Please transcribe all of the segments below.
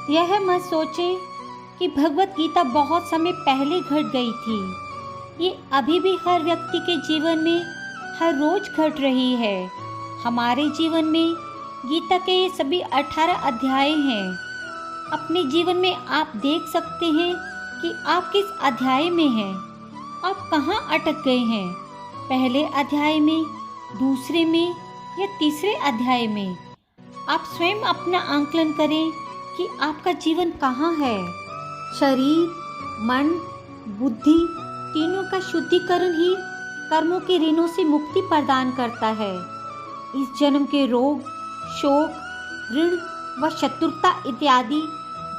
यह मत सोचें कि भगवत गीता बहुत समय पहले घट गई थी। ये अभी भी हर व्यक्ति के जीवन में हर रोज घट रही है। हमारे जीवन में गीता के ये सभी 18 अध्याय हैं। अपने जीवन में आप देख सकते हैं कि आप किस अध्याय में हैं। आप कहाँ अटक गए हैं, पहले अध्याय में, दूसरे में या तीसरे अध्याय में। आप स्वयं अपना आंकलन करें कि आपका जीवन कहाँ है। शरीर, मन, बुद्धि तीनों का शुद्धिकरण ही कर्मों के ऋणों से मुक्ति प्रदान करता है। इस जन्म के रोग, शोक, ऋण व शत्रुता इत्यादि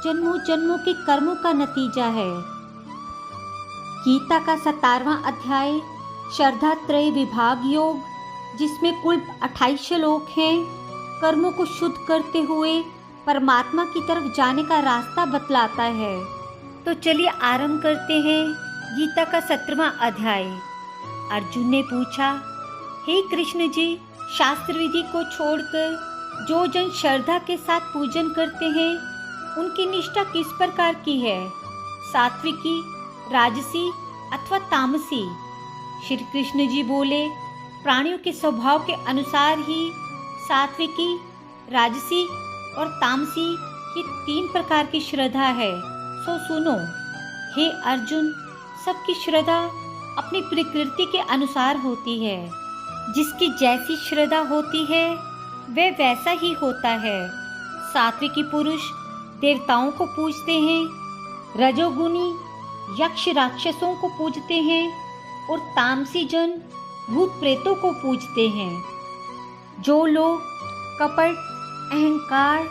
जन्मों जन्मों के कर्मों का नतीजा है। गीता का 17वां अध्याय श्रद्धा त्रय विभाग योग, जिसमें कुल 28 श्लोक हैं, कर्मों को शुद्ध करते हुए परमात्मा की तरफ जाने का रास्ता बतलाता है। तो चलिए आरंभ करते हैं गीता का 17वां अध्याय। अर्जुन ने पूछा, हे कृष्ण जी, शास्त्र विधि को छोड़कर जो जन श्रद्धा के साथ पूजन करते हैं, उनकी निष्ठा किस प्रकार की है, सात्विकी, राजसी अथवा तामसी? श्री कृष्ण जी बोले, प्राणियों के स्वभाव के अनुसार ही सात्विकी, राजसी और तामसी ये 3 प्रकार की श्रद्धा है। सो सुनो। हे अर्जुन, सबकी श्रद्धा अपनी प्रकृति के अनुसार होती है। जिसकी जैसी श्रद्धा होती है वह वैसा ही होता है। सात्विकी पुरुष देवताओं को पूजते हैं, रजोगुनी यक्ष राक्षसों को पूजते हैं और तामसी जन भूत प्रेतों को पूजते हैं। जो लोग कपट, अहंकार,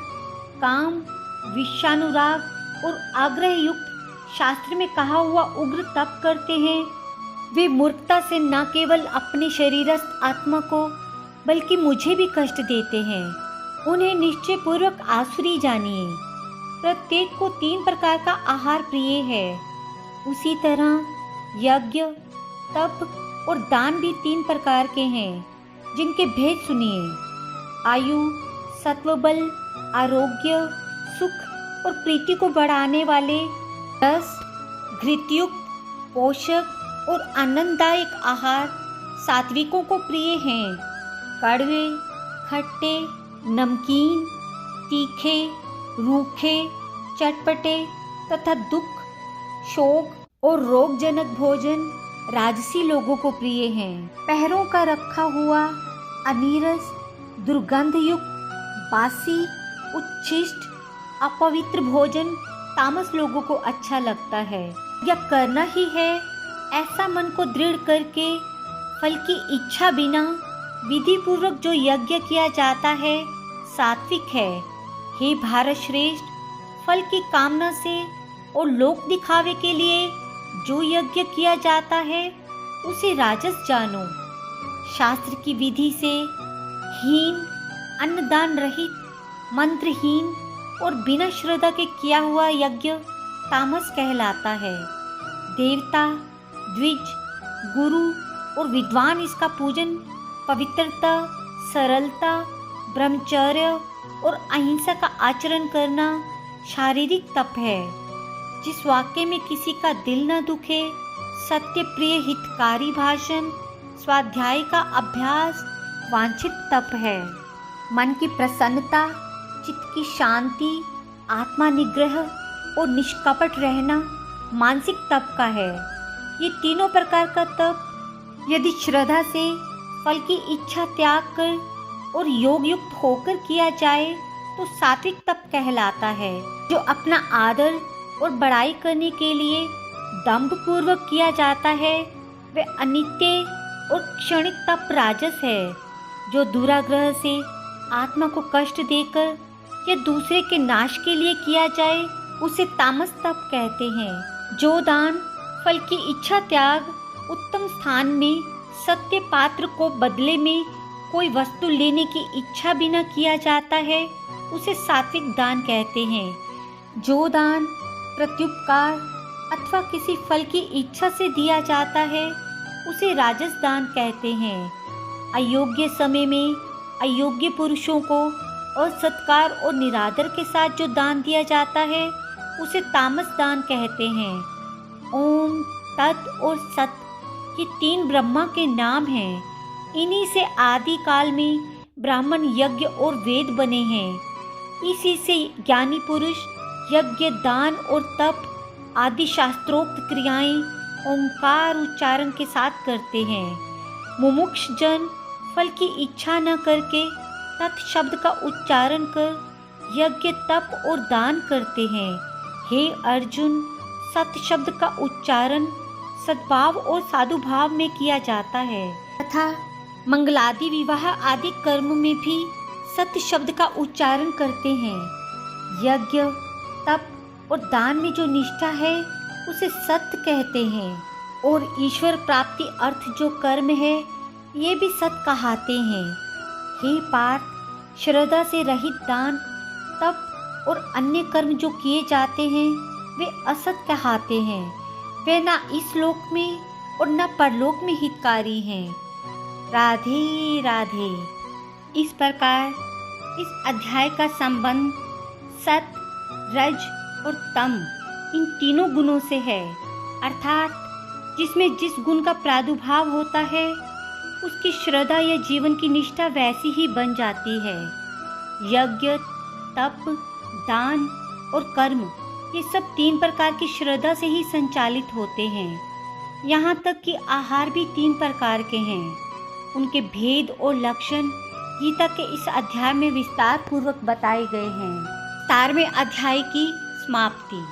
काम, विषयानुराग और आग्रह युक्त शास्त्र में कहा हुआ उग्र तप करते हैं, वे मूर्खता से न केवल अपने शरीरस्थ आत्मा को बल्कि मुझे भी कष्ट देते हैं। उन्हें निश्चय पूर्वक आसुरी जानिए। प्रत्येक को 3 प्रकार का आहार प्रिय है। उसी तरह यज्ञ, तप और दान भी 3 प्रकार के हैं, जिनके भेद सुनिए। आयु, सत्वबल, आरोग्य, सुख और प्रीति को बढ़ाने वाले रस, घृतयुक्त, पोषक और आनंददायक आहार सात्विकों को प्रिय हैं। कड़वे, खट्टे, नमकीन, तीखे, रूखे, चटपटे तथा दुख, शोक और रोगजनक भोजन राजसी लोगों को प्रिय हैं। पैरों का रखा हुआ अनीरस, दुर्गंध युक्त, बासी, उच्छिष्ट, अपवित्र भोजन तामस लोगों को अच्छा लगता है। यह करना ही है ऐसा मन को दृढ़ करके फल की इच्छा बिना विधि पूर्वक जो यज्ञ किया जाता है सात्विक है। हे भारत श्रेष्ठ, फल की कामना से और लोक दिखावे के लिए जो यज्ञ किया जाता है उसे राजस जानो। शास्त्र की विधि से हीन, अन्नदान रहित, मंत्रहीन और बिना श्रद्धा के किया हुआ यज्ञ तामस कहलाता है। देवता, द्विज, गुरु और विद्वान इसका पूजन पवित्रता, सरलता, ब्रह्मचर्य और अहिंसा का आचरण करना शारीरिक तप है। जिस वाक्य में किसी का दिल न दुखे, सत्य प्रिय हितकारी भाषण, स्वाध्याय का अभ्यास वांछित तप है। मन की प्रसन्नता, चित्त की शांति, आत्मा निग्रह और निष्कपट रहना मानसिक तप का है। ये तीनों प्रकार का तप यदि श्रद्धा से फल की इच्छा त्याग कर और योग युक्त होकर किया जाए तो सात्विक तप कहलाता है। जो अपना आदर और बड़ाई करने के लिए दंभ पूर्वक किया जाता है वह अनित्य और क्षणिक तप राजस है। जो दुराग्रह से आत्मा को कष्ट देकर या दूसरे के नाश के लिए किया जाए उसे तामस तप कहते हैं। जो दान, फल की इच्छा त्याग, उत्तम स्थान में सत्य पात्र को बदले में कोई वस्तु लेने की इच्छा बिना किया जाता है उसे सात्विक दान कहते हैं। जो दान प्रत्युपकार अथवा किसी फल की इच्छा से दिया जाता है उसे राजस दान कहते हैं। अयोग्य समय में अयोग्य पुरुषों को असत्कार और निरादर के साथ जो दान दिया जाता है उसे तामस दान कहते हैं। ओम, तत् और सत ये 3 ब्रह्मा के नाम हैं। इन्हीं से आदि काल में ब्राह्मण यज्ञ और वेद बने हैं। इसी से ज्ञानी पुरुष यज्ञ, दान और तप आदि शास्त्रोक्त क्रियाएं ओंकार उच्चारण के साथ करते हैं। मुमुक्ष जन फल की इच्छा न करके तत् शब्द का उच्चारण कर यज्ञ, तप और दान करते हैं। हे अर्जुन, सत शब्द का उच्चारण सद्भाव और साधु भाव में किया जाता है तथा मंगलादि विवाह आदि कर्म में भी सत्य शब्द का उच्चारण करते हैं। यज्ञ, तप और दान में जो निष्ठा है उसे सत्य कहते हैं और ईश्वर प्राप्ति अर्थ जो कर्म है ये भी सत्य कहते हैं। हे पार्थ, श्रद्धा से रहित दान, तप और अन्य कर्म जो किए जाते हैं वे असत कहते हैं। वे न इस लोक में और न परलोक में हितकारी हैं। राधे राधे। इस प्रकार इस अध्याय का संबंध सत, रज और तम इन तीनों गुणों से है, अर्थात जिसमें जिस गुण का प्रादुर्भाव होता है उसकी श्रद्धा या जीवन की निष्ठा वैसी ही बन जाती है। यज्ञ, तप, दान और कर्म ये सब 3 प्रकार की श्रद्धा से ही संचालित होते हैं। यहाँ तक कि आहार भी 3 प्रकार के हैं। उनके भेद और लक्षण गीता के इस अध्याय में विस्तार पूर्वक बताए गए हैं। 17वें अध्याय की समाप्ति।